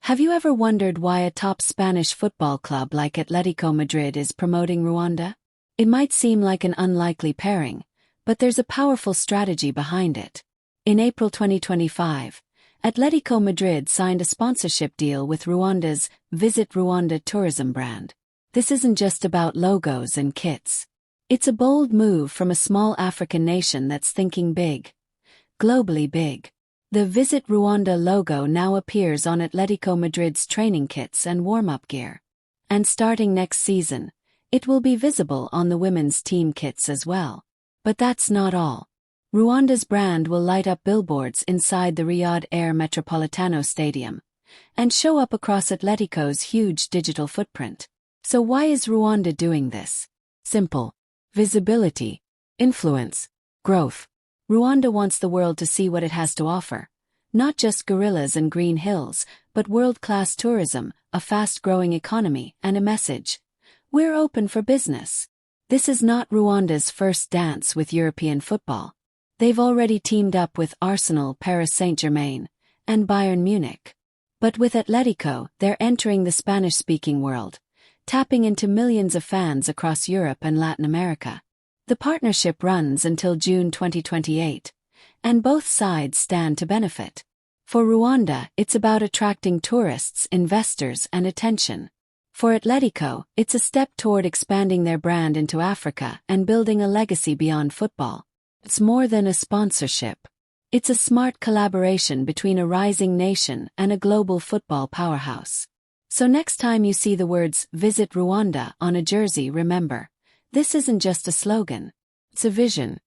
Have you ever wondered why a top Spanish football club like Atlético Madrid is promoting Rwanda? It might seem like an unlikely pairing, but there's a powerful strategy behind it. In April 2025, Atlético Madrid signed a sponsorship deal with Rwanda's Visit Rwanda tourism brand. This isn't just about logos and kits. It's a bold move from a small African nation that's thinking big. Globally big. The Visit Rwanda logo now appears on Atlético Madrid's training kits and warm-up gear. And starting next season, it will be visible on the women's team kits as well. But that's not all. Rwanda's brand will light up billboards inside the Riyadh Air Metropolitano Stadium and show up across Atletico's huge digital footprint. So why is Rwanda doing this? Simple. Visibility, influence, growth. Rwanda wants the world to see what it has to offer. Not just gorillas and green hills, but world-class tourism, a fast-growing economy, and a message. We're open for business. This is not Rwanda's first dance with European football. They've already teamed up with Arsenal, Paris Saint-Germain, and Bayern Munich. But with Atletico, they're entering the Spanish-speaking world, tapping into millions of fans across Europe and Latin America. The partnership runs until June 2028, and both sides stand to benefit. For Rwanda, it's about attracting tourists, investors, and attention. For Atletico, it's a step toward expanding their brand into Africa and building a legacy beyond football. It's more than a sponsorship. It's a smart collaboration between a rising nation and a global football powerhouse. So next time you see the words "Visit Rwanda" on a jersey, remember, this isn't just a slogan. It's a vision.